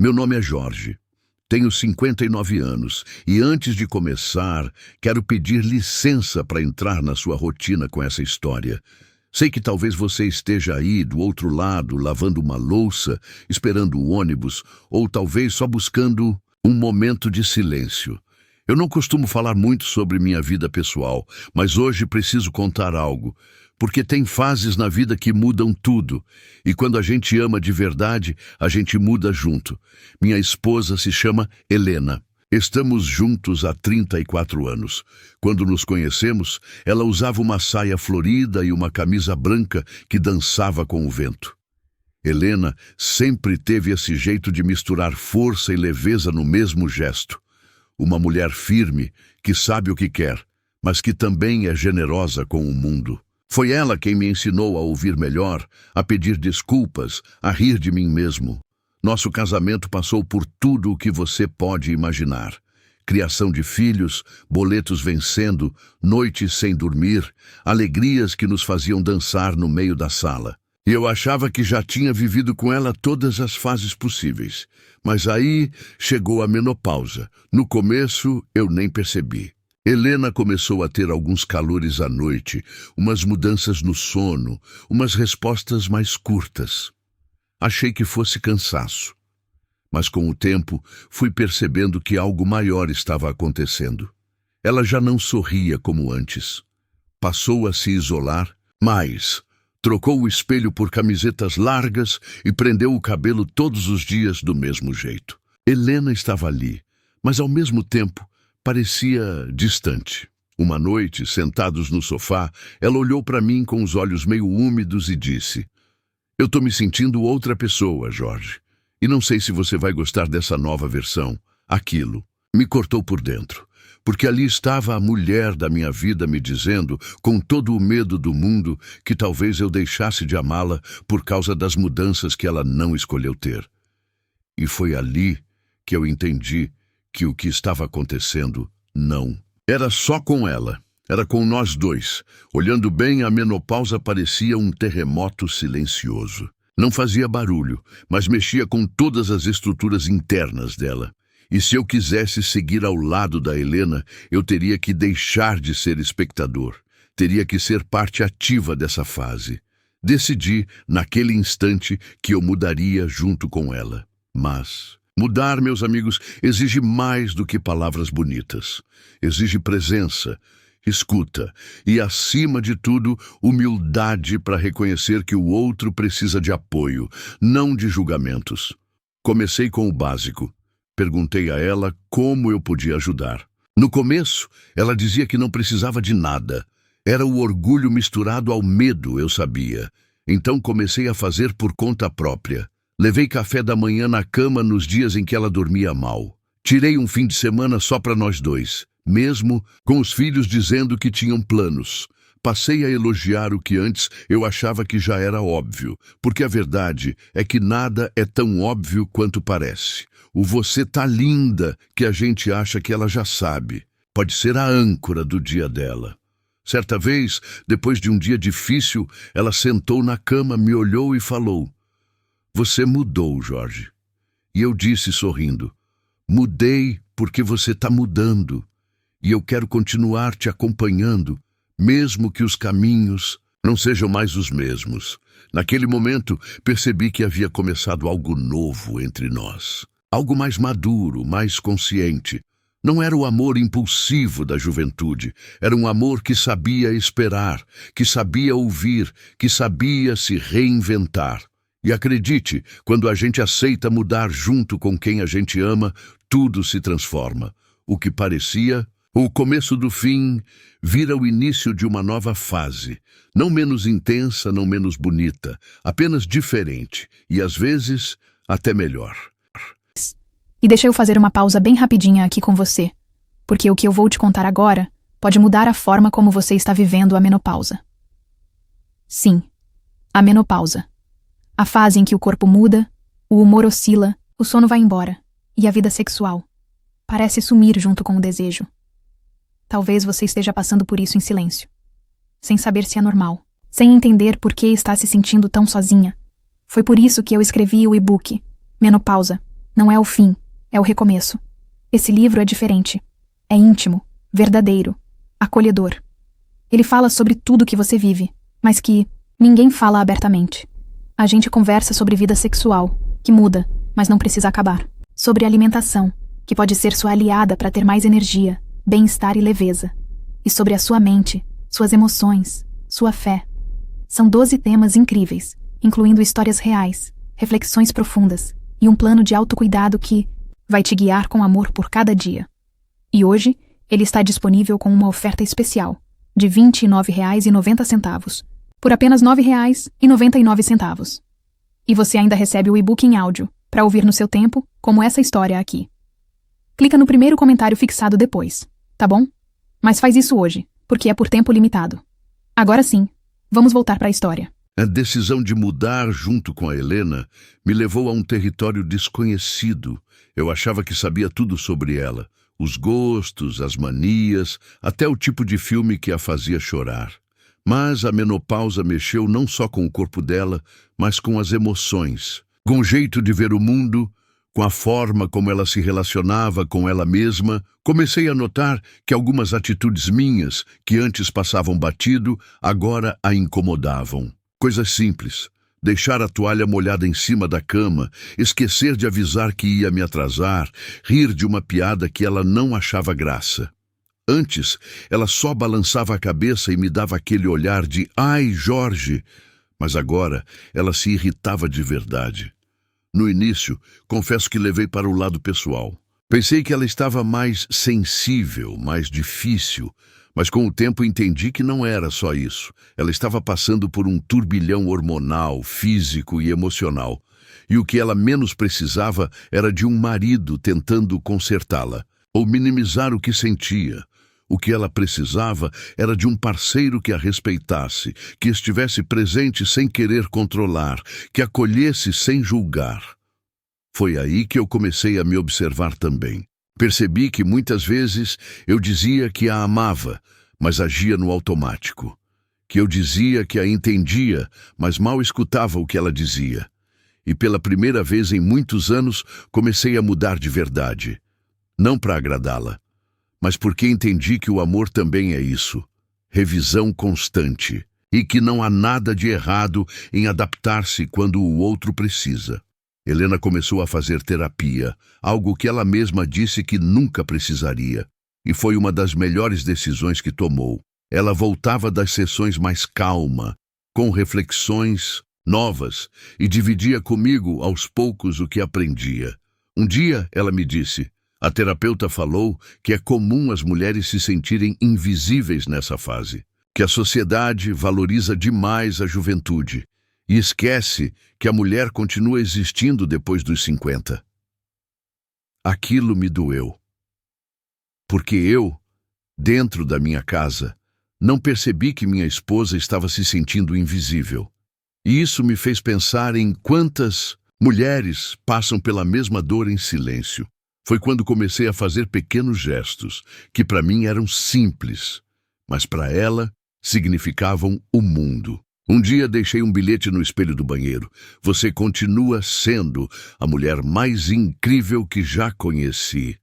Meu nome é Jorge. Tenho 59 anos e antes de começar, quero pedir licença para entrar na sua rotina com essa história. Sei que talvez você esteja aí do outro lado, lavando uma louça, esperando o ônibus, ou talvez só buscando um momento de silêncio. Eu não costumo falar muito sobre minha vida pessoal, mas hoje preciso contar algo, porque tem fases na vida que mudam tudo, e quando a gente ama de verdade, a gente muda junto. Minha esposa se chama Helena. Estamos juntos há 34 anos. Quando nos conhecemos, ela usava uma saia florida e uma camisa branca que dançava com o vento. Helena sempre teve esse jeito de misturar força e leveza no mesmo gesto. Uma mulher firme, que sabe o que quer, mas que também é generosa com o mundo. Foi ela quem me ensinou a ouvir melhor, a pedir desculpas, a rir de mim mesmo. Nosso casamento passou por tudo o que você pode imaginar. Criação de filhos, boletos vencendo, noites sem dormir, alegrias que nos faziam dançar no meio da sala. E eu achava que já tinha vivido com ela todas as fases possíveis. Mas aí chegou a menopausa. No começo, eu nem percebi. Helena começou a ter alguns calores à noite, umas mudanças no sono, umas respostas mais curtas. Achei que fosse cansaço. Mas com o tempo, fui percebendo que algo maior estava acontecendo. Ela já não sorria como antes. Passou a se isolar mais. Trocou o espelho por camisetas largas e prendeu o cabelo todos os dias do mesmo jeito. Helena estava ali, mas ao mesmo tempo parecia distante. Uma noite, sentados no sofá, ela olhou para mim com os olhos meio úmidos e disse: "Eu estou me sentindo outra pessoa, Jorge. E não sei se você vai gostar dessa nova versão." Aquilo me cortou por dentro, porque ali estava a mulher da minha vida me dizendo, com todo o medo do mundo, que talvez eu deixasse de amá-la por causa das mudanças que ela não escolheu ter. E foi ali que eu entendi que o que estava acontecendo não era só com ela. Era com nós dois. Olhando bem, a menopausa parecia um terremoto silencioso. Não fazia barulho, mas mexia com todas as estruturas internas dela. E se eu quisesse seguir ao lado da Helena, eu teria que deixar de ser espectador. Teria que ser parte ativa dessa fase. Decidi, naquele instante, que eu mudaria junto com ela. Mas mudar, meus amigos, exige mais do que palavras bonitas. Exige presença, escuta e, acima de tudo, humildade para reconhecer que o outro precisa de apoio, não de julgamentos. Comecei com o básico. Perguntei a ela como eu podia ajudar. No começo, ela dizia que não precisava de nada. Era o orgulho misturado ao medo, eu sabia. Então comecei a fazer por conta própria. Levei café da manhã na cama nos dias em que ela dormia mal. Tirei um fim de semana só para nós dois, mesmo com os filhos dizendo que tinham planos. Passei a elogiar o que antes eu achava que já era óbvio, porque a verdade é que nada é tão óbvio quanto parece. O "você tá linda" que a gente acha que ela já sabe pode ser a âncora do dia dela. Certa vez, depois de um dia difícil, ela sentou na cama, me olhou e falou: "Você mudou, Jorge." E eu disse sorrindo: "Mudei porque você está mudando. E eu quero continuar te acompanhando, mesmo que os caminhos não sejam mais os mesmos." Naquele momento, percebi que havia começado algo novo entre nós. Algo mais maduro, mais consciente. Não era o amor impulsivo da juventude. Era um amor que sabia esperar, que sabia ouvir, que sabia se reinventar. E acredite, quando a gente aceita mudar junto com quem a gente ama, tudo se transforma. O que parecia o começo do fim vira o início de uma nova fase. Não menos intensa, não menos bonita, apenas diferente e, às vezes, até melhor. E deixa eu fazer uma pausa bem rapidinha aqui com você, porque o que eu vou te contar agora pode mudar a forma como você está vivendo a menopausa. Sim, a menopausa. A fase em que o corpo muda, o humor oscila, o sono vai embora e a vida sexual parece sumir junto com o desejo. Talvez você esteja passando por isso em silêncio, sem saber se é normal, sem entender por que está se sentindo tão sozinha. Foi por isso que eu escrevi o e-book Menopausa, Não é o fim, é o recomeço. Esse livro é diferente. É íntimo, verdadeiro, acolhedor. Ele fala sobre tudo que você vive, mas que ninguém fala abertamente. A gente conversa sobre vida sexual, que muda, mas não precisa acabar. Sobre alimentação, que pode ser sua aliada para ter mais energia, bem-estar e leveza. E sobre a sua mente, suas emoções, sua fé. São 12 temas incríveis, incluindo histórias reais, reflexões profundas e um plano de autocuidado que vai te guiar com amor por cada dia. E hoje, ele está disponível com uma oferta especial, de R$ 29,90, por apenas R$ 9,99. E você ainda recebe o e-book em áudio, para ouvir no seu tempo, como essa história aqui. Clica no primeiro comentário fixado depois, tá bom? Mas faz isso hoje, porque é por tempo limitado. Agora sim, vamos voltar para a história. A decisão de mudar junto com a Helena me levou a um território desconhecido. Eu achava que sabia tudo sobre ela, os gostos, as manias, até o tipo de filme que a fazia chorar. Mas a menopausa mexeu não só com o corpo dela, mas com as emoções, com o jeito de ver o mundo, com a forma como ela se relacionava com ela mesma. Comecei a notar que algumas atitudes minhas, que antes passavam batido, agora a incomodavam. Coisas simples. Deixar a toalha molhada em cima da cama, esquecer de avisar que ia me atrasar, rir de uma piada que ela não achava graça. Antes, ela só balançava a cabeça e me dava aquele olhar de "Ai, Jorge!", mas agora ela se irritava de verdade. No início, confesso que levei para o lado pessoal. Pensei que ela estava mais sensível, mais difícil, mas com o tempo entendi que não era só isso. Ela estava passando por um turbilhão hormonal, físico e emocional. E o que ela menos precisava era de um marido tentando consertá-la, ou minimizar o que sentia. O que ela precisava era de um parceiro que a respeitasse, que estivesse presente sem querer controlar, que acolhesse sem julgar. Foi aí que eu comecei a me observar também. Percebi que muitas vezes eu dizia que a amava, mas agia no automático. Que eu dizia que a entendia, mas mal escutava o que ela dizia. E pela primeira vez em muitos anos comecei a mudar de verdade. Não para agradá-la, mas porque entendi que o amor também é isso. Revisão constante. E que não há nada de errado em adaptar-se quando o outro precisa. Helena começou a fazer terapia, algo que ela mesma disse que nunca precisaria. E foi uma das melhores decisões que tomou. Ela voltava das sessões mais calma, com reflexões novas, e dividia comigo aos poucos o que aprendia. Um dia ela me disse: a terapeuta falou que é comum as mulheres se sentirem invisíveis nessa fase, que a sociedade valoriza demais a juventude e esquece que a mulher continua existindo depois dos 50. Aquilo me doeu. Porque eu, dentro da minha casa, não percebi que minha esposa estava se sentindo invisível. E isso me fez pensar em quantas mulheres passam pela mesma dor em silêncio. Foi quando comecei a fazer pequenos gestos, que para mim eram simples, mas para ela significavam o mundo. Um dia deixei um bilhete no espelho do banheiro. Você continua sendo a mulher mais incrível que já conheci.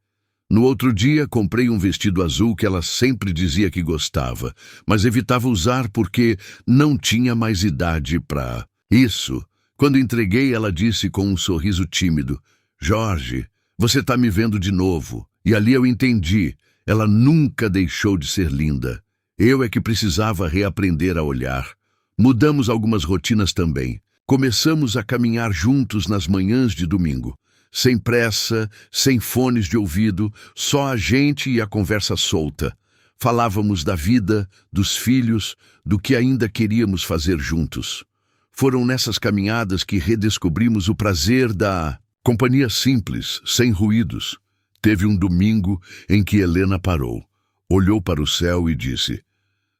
No outro dia, comprei um vestido azul que ela sempre dizia que gostava, mas evitava usar porque não tinha mais idade para isso. Quando entreguei, ela disse com um sorriso tímido: Jorge, você está me vendo de novo. E ali eu entendi. Ela nunca deixou de ser linda. Eu é que precisava reaprender a olhar. Mudamos algumas rotinas também. Começamos a caminhar juntos nas manhãs de domingo. Sem pressa, sem fones de ouvido, só a gente e a conversa solta. Falávamos da vida, dos filhos, do que ainda queríamos fazer juntos. Foram nessas caminhadas que redescobrimos o prazer da companhia simples, sem ruídos. Teve um domingo em que Helena parou, olhou para o céu e disse: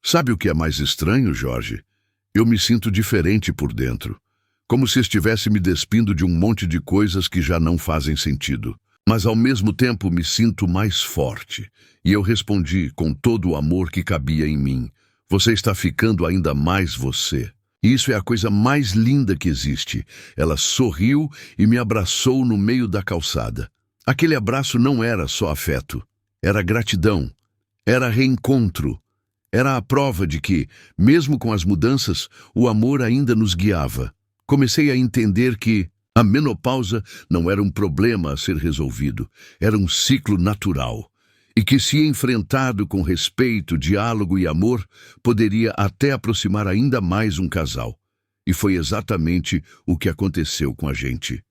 sabe o que é mais estranho, Jorge? Eu me sinto diferente por dentro, como se estivesse me despindo de um monte de coisas que já não fazem sentido. Mas ao mesmo tempo me sinto mais forte. E eu respondi com todo o amor que cabia em mim: você está ficando ainda mais você. E isso é a coisa mais linda que existe. Ela sorriu e me abraçou no meio da calçada. Aquele abraço não era só afeto, era gratidão, era reencontro. Era a prova de que, mesmo com as mudanças, o amor ainda nos guiava. Comecei a entender que a menopausa não era um problema a ser resolvido, era um ciclo natural. E que, se enfrentado com respeito, diálogo e amor, poderia até aproximar ainda mais um casal. E foi exatamente o que aconteceu com a gente.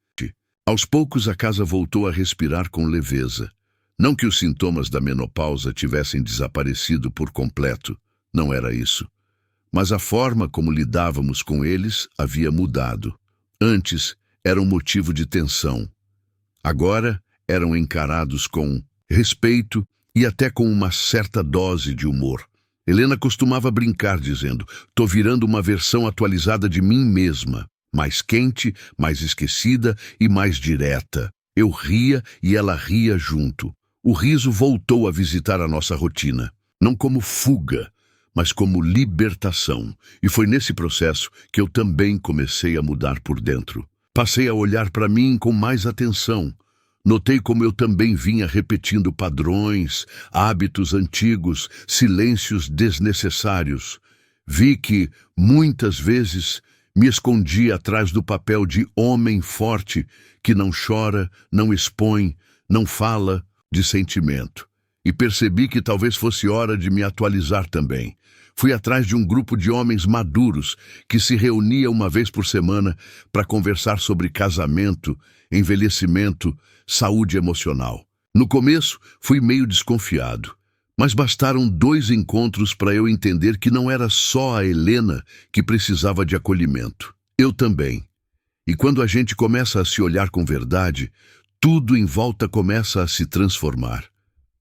Aos poucos, a casa voltou a respirar com leveza. Não que os sintomas da menopausa tivessem desaparecido por completo, não era isso. Mas a forma como lidávamos com eles havia mudado. Antes, era um motivo de tensão. Agora, eram encarados com respeito e até com uma certa dose de humor. Helena costumava brincar dizendo: "Tô virando uma versão atualizada de mim mesma, mais quente, mais esquecida e mais direta." Eu ria e ela ria junto. O riso voltou a visitar a nossa rotina, não como fuga, mas como libertação. E foi nesse processo que eu também comecei a mudar por dentro. Passei a olhar para mim com mais atenção. Notei como eu também vinha repetindo padrões, hábitos antigos, silêncios desnecessários. Vi que, muitas vezes, me escondi atrás do papel de homem forte que não chora, não expõe, não fala de sentimento. E percebi que talvez fosse hora de me atualizar também. Fui atrás de um grupo de homens maduros que se reunia uma vez por semana para conversar sobre casamento, envelhecimento, saúde emocional. No começo, fui meio desconfiado, mas bastaram 2 encontros para eu entender que não era só a Helena que precisava de acolhimento. Eu também. E quando a gente começa a se olhar com verdade, tudo em volta começa a se transformar.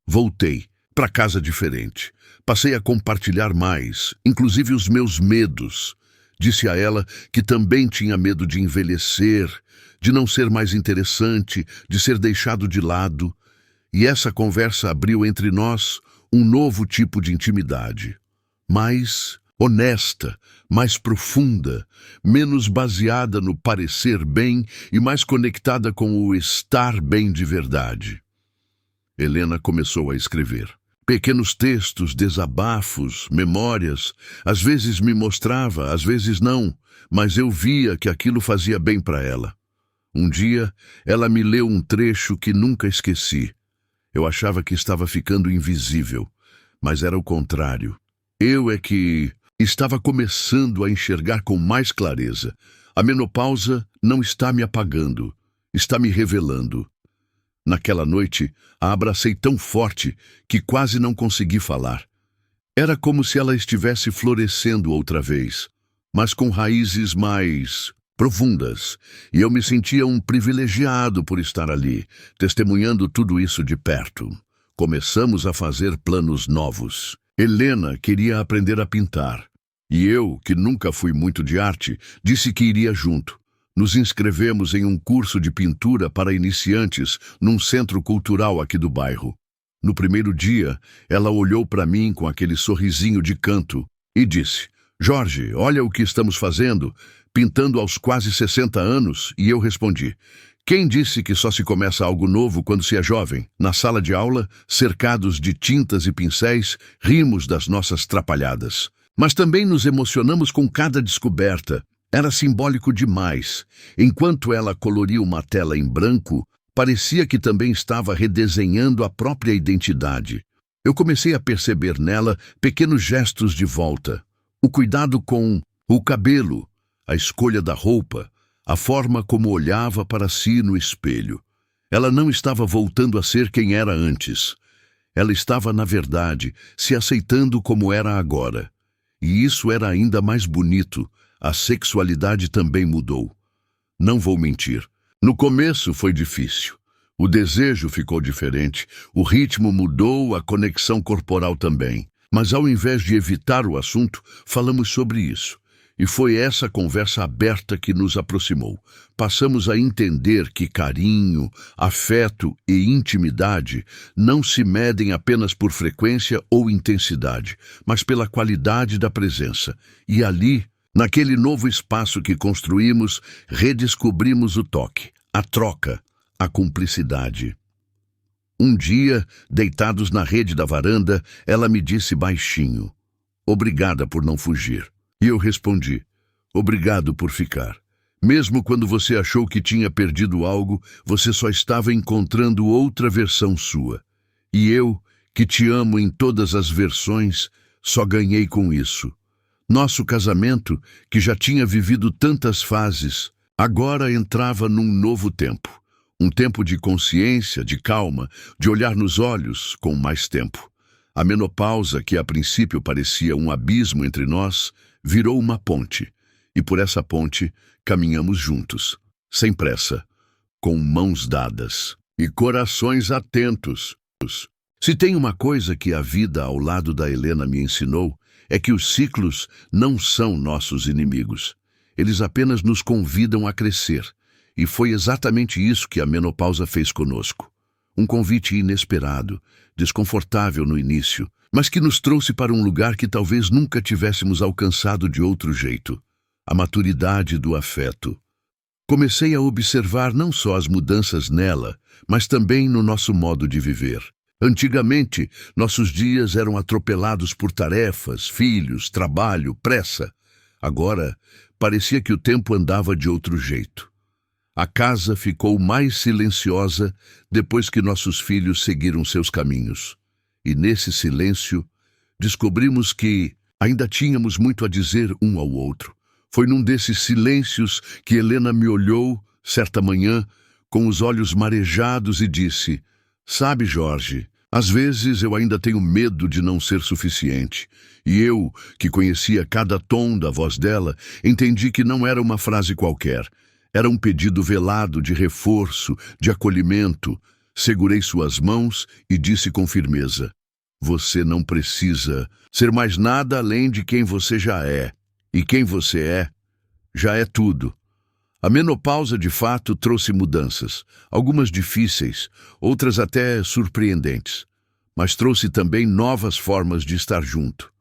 Voltei para casa diferente. Passei a compartilhar mais, inclusive os meus medos. Disse a ela que também tinha medo de envelhecer, de não ser mais interessante, de ser deixado de lado. E essa conversa abriu entre nós um novo tipo de intimidade. Mais honesta, mais profunda, menos baseada no parecer bem e mais conectada com o estar bem de verdade. Helena começou a escrever. Pequenos textos, desabafos, memórias. Às vezes me mostrava, às vezes não, mas eu via que aquilo fazia bem para ela. Um dia, ela me leu um trecho que nunca esqueci. Eu achava que estava ficando invisível, mas era o contrário. Eu é que estava começando a enxergar com mais clareza. A menopausa não está me apagando, está me revelando. Naquela noite, a abracei tão forte que quase não consegui falar. Era como se ela estivesse florescendo outra vez, mas com raízes mais profundas, e eu me sentia um privilegiado por estar ali, testemunhando tudo isso de perto. Começamos a fazer planos novos. Helena queria aprender a pintar, e eu, que nunca fui muito de arte, disse que iria junto. Nos inscrevemos em um curso de pintura para iniciantes num centro cultural aqui do bairro. No primeiro dia, ela olhou para mim com aquele sorrisinho de canto e disse: "Jorge, olha o que estamos fazendo, pintando aos quase 60 anos", e eu respondi: "Quem disse que só se começa algo novo quando se é jovem?" Na sala de aula, cercados de tintas e pincéis, rimos das nossas trapalhadas. Mas também nos emocionamos com cada descoberta. Era simbólico demais. Enquanto ela coloria uma tela em branco, parecia que também estava redesenhando a própria identidade. Eu comecei a perceber nela pequenos gestos de volta. O cuidado com o cabelo, a escolha da roupa, a forma como olhava para si no espelho. Ela não estava voltando a ser quem era antes. Ela estava, na verdade, se aceitando como era agora. E isso era ainda mais bonito. A sexualidade também mudou. Não vou mentir. No começo foi difícil. O desejo ficou diferente, o ritmo mudou, a conexão corporal também. Mas ao invés de evitar o assunto, falamos sobre isso. E foi essa conversa aberta que nos aproximou. Passamos a entender que carinho, afeto e intimidade não se medem apenas por frequência ou intensidade, mas pela qualidade da presença. E ali Naquele novo espaço que construímos, redescobrimos o toque, a troca, a cumplicidade. Um dia, deitados na rede da varanda, ela me disse baixinho: "Obrigada por não fugir." E eu respondi: "Obrigado por ficar. Mesmo quando você achou que tinha perdido algo, você só estava encontrando outra versão sua. E eu, que te amo em todas as versões, só ganhei com isso." Nosso casamento, que já tinha vivido tantas fases, agora entrava num novo tempo. Um tempo de consciência, de calma, de olhar nos olhos com mais tempo. A menopausa, que a princípio parecia um abismo entre nós, virou uma ponte. E por essa ponte caminhamos juntos, sem pressa, com mãos dadas e corações atentos. Se tem uma coisa que a vida ao lado da Helena me ensinou, é que os ciclos não são nossos inimigos. Eles apenas nos convidam a crescer. E foi exatamente isso que a menopausa fez conosco. Um convite inesperado, desconfortável no início, mas que nos trouxe para um lugar que talvez nunca tivéssemos alcançado de outro jeito: a maturidade do afeto. Comecei a observar não só as mudanças nela, mas também no nosso modo de viver. Antigamente, nossos dias eram atropelados por tarefas, filhos, trabalho, pressa. Agora, parecia que o tempo andava de outro jeito. A casa ficou mais silenciosa depois que nossos filhos seguiram seus caminhos. E nesse silêncio, descobrimos que ainda tínhamos muito a dizer um ao outro. Foi num desses silêncios que Helena me olhou, certa manhã, com os olhos marejados e disse: "Sabe, Jorge, às vezes eu ainda tenho medo de não ser suficiente." E eu, que conhecia cada tom da voz dela, entendi que não era uma frase qualquer. Era um pedido velado de reforço, de acolhimento. Segurei suas mãos e disse com firmeza: "Você não precisa ser mais nada além de quem você já é. E quem você é, já é tudo." A menopausa, de fato, trouxe mudanças, algumas difíceis, outras até surpreendentes, mas trouxe também novas formas de estar junto.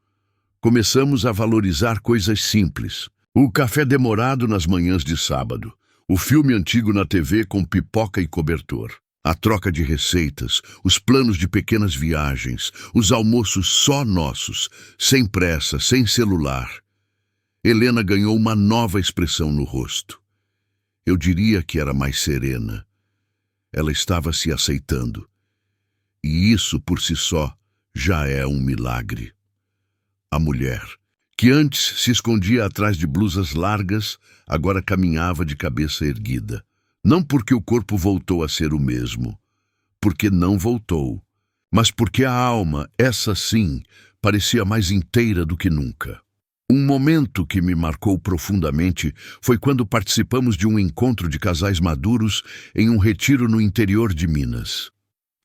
Começamos a valorizar coisas simples: o café demorado nas manhãs de sábado, o filme antigo na TV com pipoca e cobertor, a troca de receitas, os planos de pequenas viagens, os almoços só nossos, sem pressa, sem celular. Helena ganhou uma nova expressão no rosto. Eu diria que era mais serena. Ela estava se aceitando. E isso, por si só, já é um milagre. A mulher, que antes se escondia atrás de blusas largas, agora caminhava de cabeça erguida. Não porque o corpo voltou a ser o mesmo, porque não voltou, mas porque a alma, essa sim, parecia mais inteira do que nunca. Um momento que me marcou profundamente foi quando participamos de um encontro de casais maduros em um retiro no interior de Minas.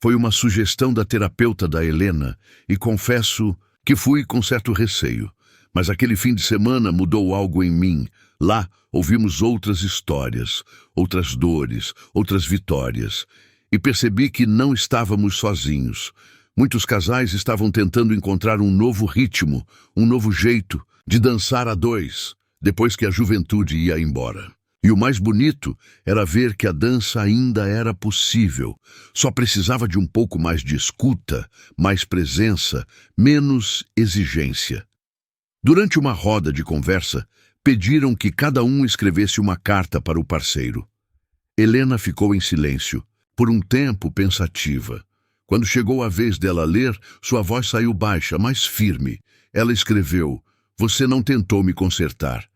Foi uma sugestão da terapeuta da Helena e confesso que fui com certo receio. Mas aquele fim de semana mudou algo em mim. Lá ouvimos outras histórias, outras dores, outras vitórias. E percebi que não estávamos sozinhos. Muitos casais estavam tentando encontrar um novo ritmo, um novo jeito de dançar a dois, depois que a juventude ia embora. E o mais bonito era ver que a dança ainda era possível. Só precisava de um pouco mais de escuta, mais presença, menos exigência. Durante uma roda de conversa, pediram que cada um escrevesse uma carta para o parceiro. Helena ficou em silêncio, por um tempo pensativa. Quando chegou a vez dela ler, sua voz saiu baixa, mas firme. Ela escreveu: "Você não tentou me consertar.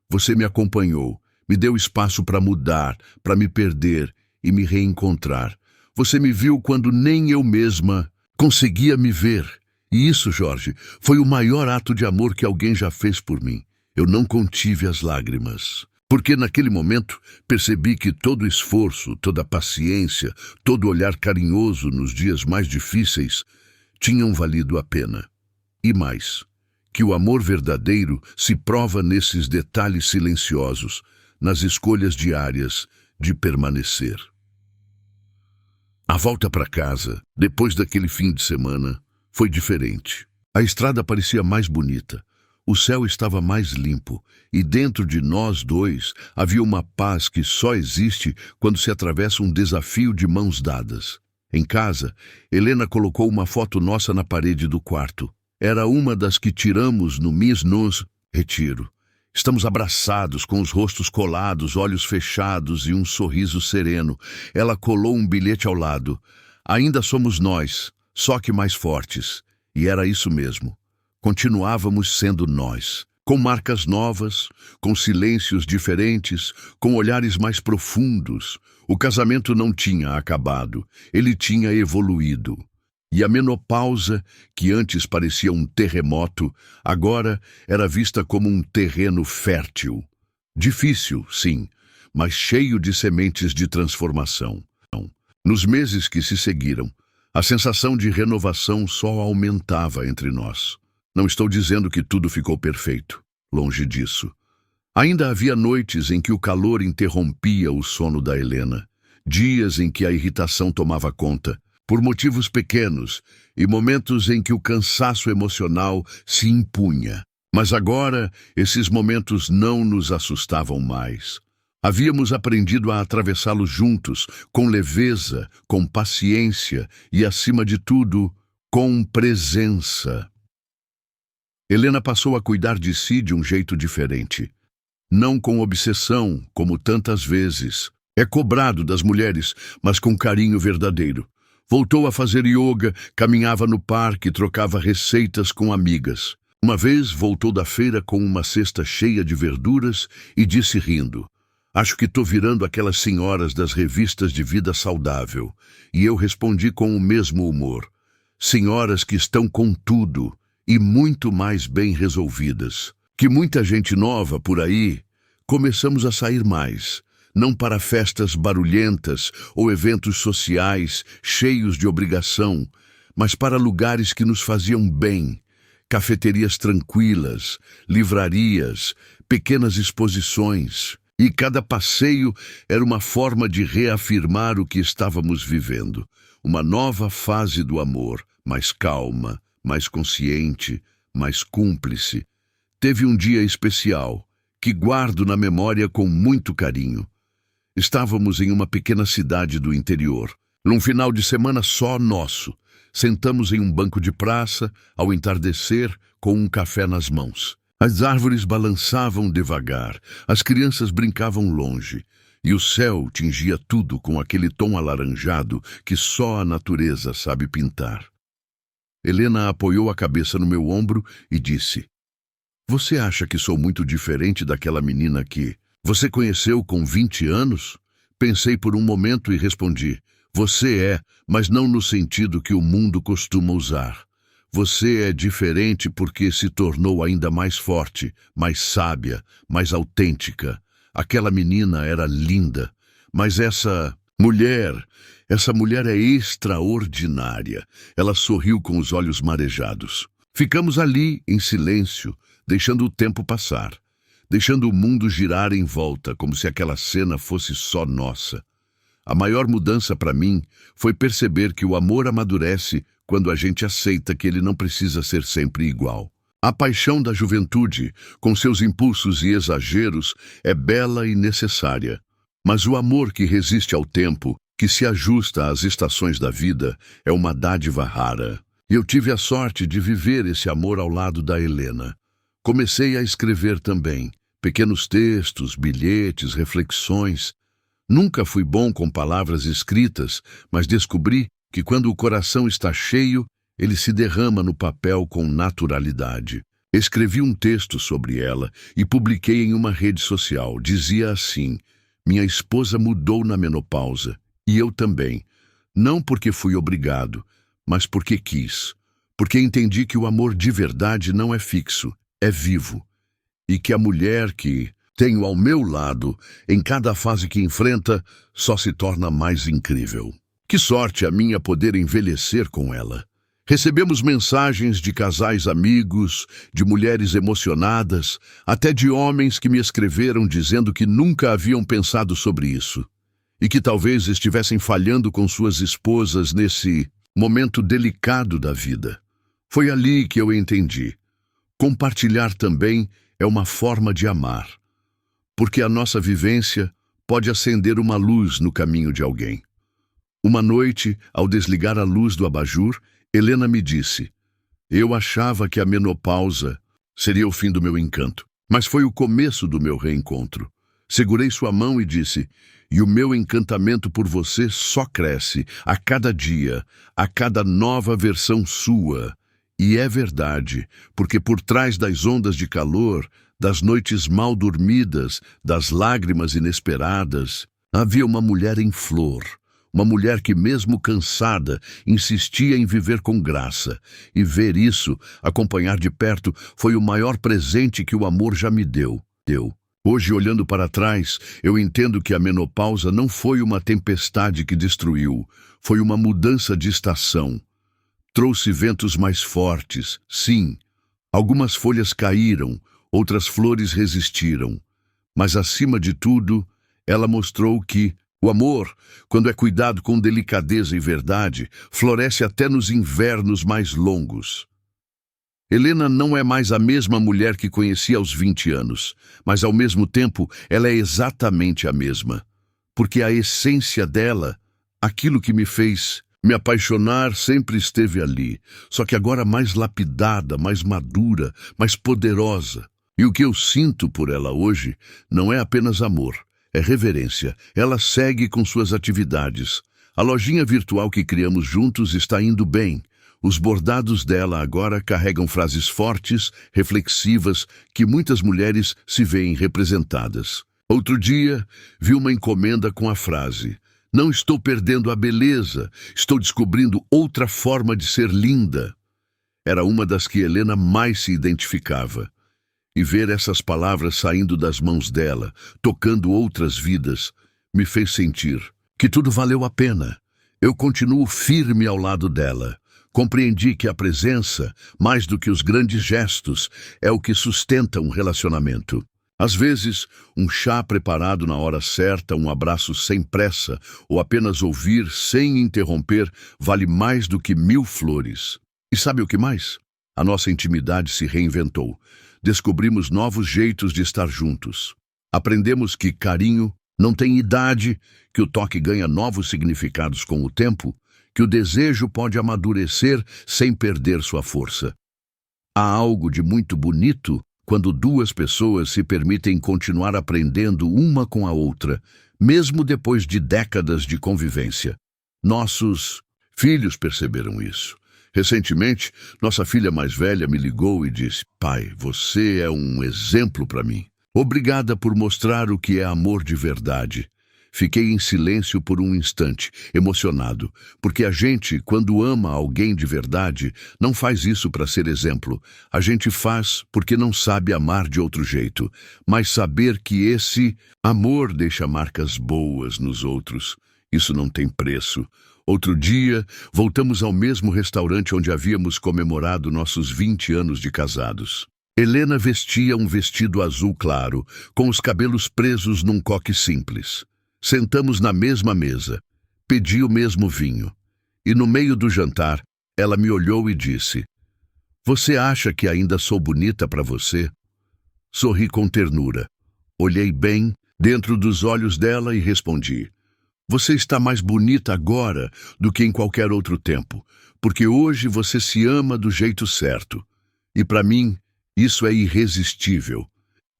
Você me acompanhou, me deu espaço para mudar, para me perder e me reencontrar. Você me viu quando nem eu mesma conseguia me ver. E isso, Jorge, foi o maior ato de amor que alguém já fez por mim. Eu não contive as lágrimas. Porque naquele momento percebi que todo esforço, toda paciência, todo olhar carinhoso nos dias mais difíceis tinham valido a pena. E mais, que o amor verdadeiro se prova nesses detalhes silenciosos, nas escolhas diárias de permanecer." A volta para casa, depois daquele fim de semana, foi diferente. A estrada parecia mais bonita. O céu estava mais limpo, e dentro de nós dois havia uma paz que só existe quando se atravessa um desafio de mãos dadas. Em casa, Helena colocou uma foto nossa na parede do quarto. Era uma das que tiramos no Miss Nos Retiro. Estamos abraçados, com os rostos colados, olhos fechados e um sorriso sereno. Ela colou um bilhete ao lado. Ainda somos nós, só que mais fortes. E era isso mesmo. Continuávamos sendo nós, com marcas novas, com silêncios diferentes, com olhares mais profundos. O casamento não tinha acabado, ele tinha evoluído. E a menopausa, que antes parecia um terremoto, agora era vista como um terreno fértil. Difícil, sim, mas cheio de sementes de transformação. Nos meses que se seguiram, a sensação de renovação só aumentava entre nós. Não estou dizendo que tudo ficou perfeito, longe disso. Ainda havia noites em que o calor interrompia o sono da Helena, dias em que a irritação tomava conta, por motivos pequenos, e momentos em que o cansaço emocional se impunha. Mas agora, esses momentos não nos assustavam mais. Havíamos aprendido a atravessá-los juntos, com leveza, com paciência e, acima de tudo, com presença. Helena passou a cuidar de si de um jeito diferente. Não com obsessão, como tantas vezes. É cobrado das mulheres, mas com carinho verdadeiro. Voltou a fazer yoga, caminhava no parque, trocava receitas com amigas. Uma vez voltou da feira com uma cesta cheia de verduras e disse rindo: "Acho que estou virando aquelas senhoras das revistas de vida saudável." E eu respondi com o mesmo humor: "Senhoras que estão com tudo e muito mais bem resolvidas. Que muita gente nova por aí, começamos a sair mais, não para festas barulhentas ou eventos sociais cheios de obrigação, mas para lugares que nos faziam bem, cafeterias tranquilas, livrarias, pequenas exposições. E cada passeio era uma forma de reafirmar o que estávamos vivendo, uma nova fase do amor, mais calma, mais consciente, mais cúmplice. Teve um dia especial, que guardo na memória com muito carinho. Estávamos em uma pequena cidade do interior, num final de semana só nosso. Sentamos em um banco de praça, ao entardecer, com um café nas mãos. As árvores balançavam devagar, as crianças brincavam longe, e o céu tingia tudo com aquele tom alaranjado que só a natureza sabe pintar. Helena apoiou a cabeça no meu ombro e disse: "Você acha que sou muito diferente daquela menina que você conheceu com 20 anos?" Pensei por um momento e respondi: "Você é, mas não no sentido que o mundo costuma usar. Você é diferente porque se tornou ainda mais forte, mais sábia, mais autêntica. Aquela menina era linda, mas essa mulher é extraordinária." Ela sorriu com os olhos marejados. Ficamos ali, em silêncio, deixando o tempo passar, deixando o mundo girar em volta, como se aquela cena fosse só nossa. A maior mudança para mim foi perceber que o amor amadurece quando a gente aceita que ele não precisa ser sempre igual. A paixão da juventude, com seus impulsos e exageros, é bela e necessária. Mas o amor que resiste ao tempo, que se ajusta às estações da vida, é uma dádiva rara. E eu tive a sorte de viver esse amor ao lado da Helena. Comecei a escrever também, pequenos textos, bilhetes, reflexões. Nunca fui bom com palavras escritas, mas descobri que quando o coração está cheio, ele se derrama no papel com naturalidade. Escrevi um texto sobre ela e publiquei em uma rede social. Dizia assim: "Minha esposa mudou na menopausa, e eu também. Não porque fui obrigado, mas porque quis. Porque entendi que o amor de verdade não é fixo, é vivo. E que a mulher que tenho ao meu lado, em cada fase que enfrenta, só se torna mais incrível. Que sorte a minha poder envelhecer com ela." Recebemos mensagens de casais amigos, de mulheres emocionadas, até de homens que me escreveram dizendo que nunca haviam pensado sobre isso e que talvez estivessem falhando com suas esposas nesse momento delicado da vida. Foi ali que eu entendi. Compartilhar também é uma forma de amar, porque a nossa vivência pode acender uma luz no caminho de alguém. Uma noite, ao desligar a luz do abajur, Helena me disse: eu achava que a menopausa seria o fim do meu encanto, mas foi o começo do meu reencontro. Segurei sua mão e disse: e o meu encantamento por você só cresce a cada dia, a cada nova versão sua. E é verdade, porque por trás das ondas de calor, das noites mal dormidas, das lágrimas inesperadas, havia uma mulher em flor. Uma mulher que, mesmo cansada, insistia em viver com graça. E ver isso, acompanhar de perto, foi o maior presente que o amor já me deu. Hoje, olhando para trás, eu entendo que a menopausa não foi uma tempestade que destruiu, foi uma mudança de estação. Trouxe ventos mais fortes, sim. Algumas folhas caíram, outras flores resistiram. Mas, acima de tudo, ela mostrou que o amor, quando é cuidado com delicadeza e verdade, floresce até nos invernos mais longos. Helena não é mais a mesma mulher que conheci aos 20 anos, mas ao mesmo tempo ela é exatamente a mesma. Porque a essência dela, aquilo que me fez me apaixonar, sempre esteve ali, só que agora mais lapidada, mais madura, mais poderosa. E o que eu sinto por ela hoje não é apenas amor. É reverência. Ela segue com suas atividades. A lojinha virtual que criamos juntos está indo bem. Os bordados dela agora carregam frases fortes, reflexivas, que muitas mulheres se veem representadas. Outro dia, vi uma encomenda com a frase: não estou perdendo a beleza, estou descobrindo outra forma de ser linda. Era uma das que Helena mais se identificava. E ver essas palavras saindo das mãos dela, tocando outras vidas, me fez sentir que tudo valeu a pena. Eu continuo firme ao lado dela. Compreendi que a presença, mais do que os grandes gestos, é o que sustenta um relacionamento. Às vezes, um chá preparado na hora certa, um abraço sem pressa, ou apenas ouvir sem interromper, vale mais do que 1000 flores. E sabe o que mais? A nossa intimidade se reinventou. Descobrimos novos jeitos de estar juntos. Aprendemos que carinho não tem idade, que o toque ganha novos significados com o tempo, que o desejo pode amadurecer sem perder sua força. Há algo de muito bonito quando duas pessoas se permitem continuar aprendendo uma com a outra, mesmo depois de décadas de convivência. Nossos filhos perceberam isso. Recentemente, nossa filha mais velha me ligou e disse: pai, você é um exemplo para mim. Obrigada por mostrar o que é amor de verdade. Fiquei em silêncio por um instante, emocionado, porque a gente, quando ama alguém de verdade, não faz isso para ser exemplo. A gente faz porque não sabe amar de outro jeito, mas saber que esse amor deixa marcas boas nos outros, isso não tem preço. Outro dia, voltamos ao mesmo restaurante onde havíamos comemorado nossos 20 anos de casados. Helena vestia um vestido azul claro, com os cabelos presos num coque simples. Sentamos na mesma mesa. Pedi o mesmo vinho. E no meio do jantar, ela me olhou e disse: você acha que ainda sou bonita para você? Sorri com ternura. Olhei bem dentro dos olhos dela e respondi: você está mais bonita agora do que em qualquer outro tempo, porque hoje você se ama do jeito certo. E para mim, isso é irresistível.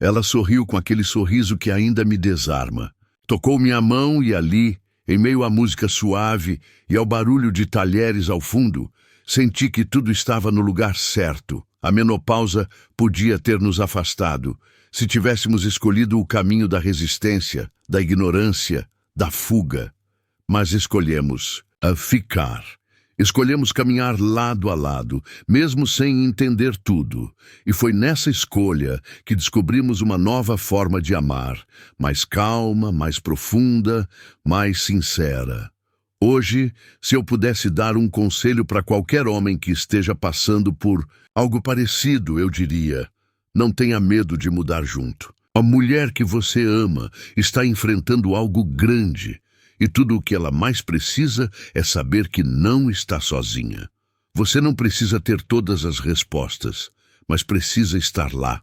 Ela sorriu com aquele sorriso que ainda me desarma. Tocou minha mão e ali, em meio à música suave e ao barulho de talheres ao fundo, senti que tudo estava no lugar certo. A menopausa podia ter nos afastado, se tivéssemos escolhido o caminho da resistência, da ignorância, da fuga. Mas escolhemos ficar. Escolhemos caminhar lado a lado, mesmo sem entender tudo. E foi nessa escolha que descobrimos uma nova forma de amar, mais calma, mais profunda, mais sincera. Hoje, se eu pudesse dar um conselho para qualquer homem que esteja passando por algo parecido, eu diria: não tenha medo de mudar junto. A mulher que você ama está enfrentando algo grande. E tudo o que ela mais precisa é saber que não está sozinha. Você não precisa ter todas as respostas, mas precisa estar lá,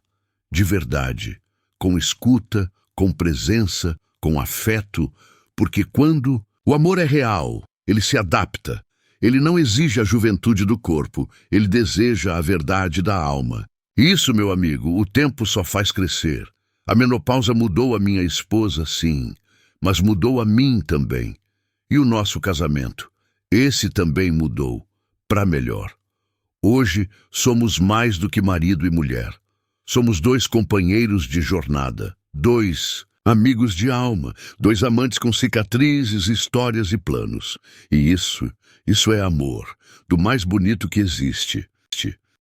de verdade, com escuta, com presença, com afeto, porque quando o amor é real, ele se adapta. Ele não exige a juventude do corpo, ele deseja a verdade da alma. Isso, meu amigo, o tempo só faz crescer. A menopausa mudou a minha esposa, sim, mas mudou a mim também. E o nosso casamento? Esse também mudou, para melhor. Hoje somos mais do que marido e mulher. Somos dois companheiros de jornada, dois amigos de alma, dois amantes com cicatrizes, histórias e planos. E isso é amor, do mais bonito que existe.